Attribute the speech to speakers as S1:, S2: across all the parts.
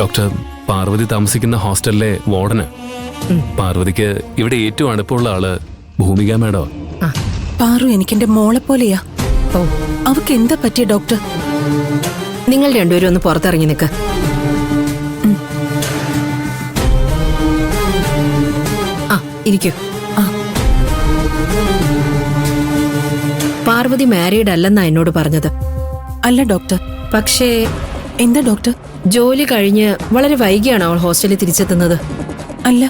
S1: Doctor, Parvathi താമസിക്കുന്ന ഹോസ്റ്റലിലെ വാർഡന്. പാർവതിക്ക് ഇവിടെ ഏറ്റവും അടുപ്പമുള്ള ആള് ഭൂമിക മാഡം.
S2: പാറു എനിക്കെന്റെ മോളെ പോലെയാ.
S3: ഓ,
S2: അവക്ക് എന്താ പറ്റിയ ഡോക്ടർ?
S3: നിങ്ങൾ രണ്ടുപേരും ഒന്ന് പുറത്തിറങ്ങി നിൽക്ക്. ആ, ഇരിക്കൂ. പാർവതി മാരീഡ് അല്ലെന്നാ എന്നോട് പറഞ്ഞത്.
S2: അല്ല ഡോക്ടർ.
S3: പക്ഷേ
S2: എന്താ ഡോക്ടർ?
S3: ജോലി കഴിഞ്ഞ് വളരെ വൈകിയാണ് അവൾ ഹോസ്റ്റലിൽ തിരിച്ചെത്തുന്നത്.
S2: അല്ല,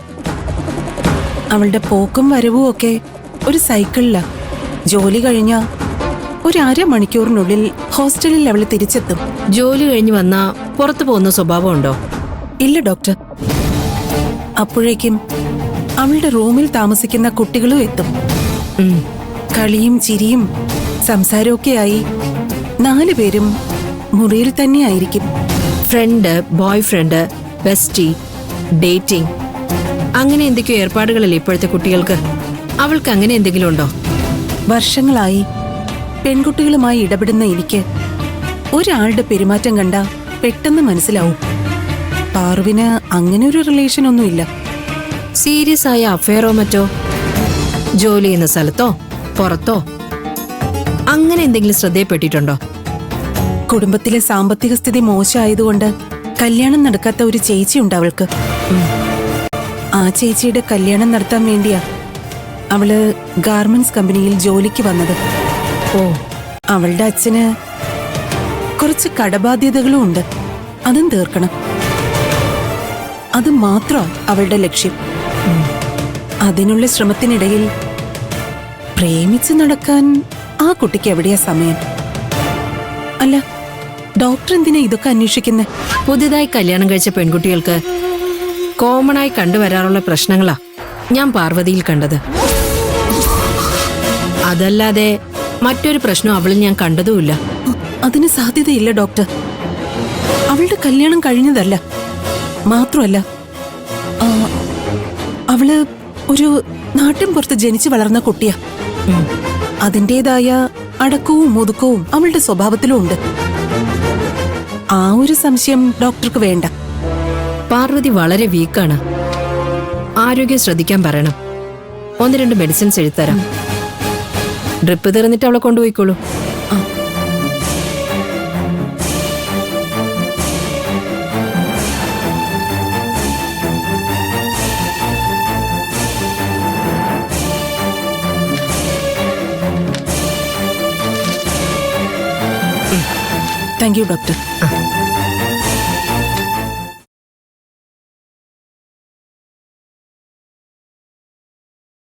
S2: അവളുടെ പോക്കും വരവും ഒക്കെ ഒരു സൈക്കിളിലാ. ജോലി കഴിഞ്ഞ ഒരു അരമണിക്കൂറിനുള്ളിൽ ഹോസ്റ്റലിൽ അവൾ തിരിച്ചെത്തും.
S3: ജോലി കഴിഞ്ഞ് വന്നാ പുറത്തു പോകുന്ന സ്വഭാവമുണ്ടോ?
S2: ഇല്ല ഡോക്ടർ. അപ്പോഴേക്കും അവളുടെ റൂമിൽ താമസിക്കുന്ന കുട്ടികളും എത്തും. കളിയും ചിരിയും സംസാരമൊക്കെ ആയി 4 പേരും മുറിയിൽ തന്നെയായിരിക്കും.
S3: Friend, boy friend, bestie, dating, അങ്ങനെ എന്തൊക്കെയോ ഏർപ്പാടുകളല്ലേ ഇപ്പോഴത്തെ കുട്ടികൾക്ക്. അവൾക്ക് അങ്ങനെ എന്തെങ്കിലും ഉണ്ടോ?
S2: വർഷങ്ങളായി പെൺകുട്ടികളുമായി ഇടപെടുന്ന എനിക്ക് ഒരാളുടെ പെരുമാറ്റം കണ്ട പെട്ടെന്ന് മനസ്സിലാവും. പാർവിന് അങ്ങനെ ഒരു റിലേഷൻ ഒന്നുമില്ല.
S3: സീരിയസ് ആയ അഫെയറോ മറ്റോ? ജോലി ചെയ്യുന്ന സ്ഥലത്തോ പുറത്തോ അങ്ങനെ എന്തെങ്കിലും ശ്രദ്ധയിൽപ്പെട്ടിട്ടുണ്ടോ?
S2: കുടുംബത്തിലെ സാമ്പത്തിക സ്ഥിതി മോശമായതുകൊണ്ട് കല്യാണം നടക്കാത്ത ഒരു ചേച്ചിയുണ്ട് അവൾക്ക്. ആ ചേച്ചിയുടെ കല്യാണം നടത്താൻ വേണ്ടിയാ അവള് ഗാർമെന്റ്സ് കമ്പനിയിൽ ജോലിക്ക് വന്നത്.
S3: ഓ,
S2: അവളുടെ അച്ഛന് കുറച്ച് കടബാധ്യതകളും ഉണ്ട്. അതും തീർക്കണം. അത് മാത്രം അവളുടെ ലക്ഷ്യം. അതിനുള്ള ശ്രമത്തിനിടയിൽ പ്രേമിച്ച് നടക്കാൻ ആ കുട്ടിക്ക് എവിടെയാ സമയം? അല്ല, ഡോക്ടർ എന്തിനാ ഇതൊക്കെ അന്വേഷിക്കുന്നത്?
S3: പുതിയതായി കല്യാണം കഴിച്ച പെൺകുട്ടികൾക്ക് കോമണായി കണ്ടുവരാറുള്ള പ്രശ്നങ്ങളാ ഞാൻ പാർവതിയിൽ കണ്ടത്. അതല്ലാതെ മറ്റൊരു പ്രശ്നം അവളിൽ ഞാൻ കണ്ടതുമില്ല.
S2: അതിന് സാധ്യതയില്ല ഡോക്ടർ. അവളുടെ കല്യാണം കഴിഞ്ഞതല്ല. മാത്രമല്ല, അവള് ഒരു നാട്ടിൻ പുറത്ത് ജനിച്ചു വളർന്ന കുട്ടിയാ. അതിൻ്റെതായ അടക്കവും ഒതുക്കവും അവളുടെ സ്വഭാവത്തിലും ഉണ്ട്. ആ ഒരു സംശയം ഡോക്ടർക്ക് വേണ്ട.
S3: പാർവതി വളരെ വീക്കാണ്. ആരോഗ്യം ശ്രദ്ധിക്കാൻ പറയണം. 1-2 മെഡിസിൻസ് എഴുതരാം. ഡ്രിപ്പ് തീർന്നിട്ട് അവളെ കൊണ്ടുപോയിക്കോളൂ.
S2: Thank you doctor.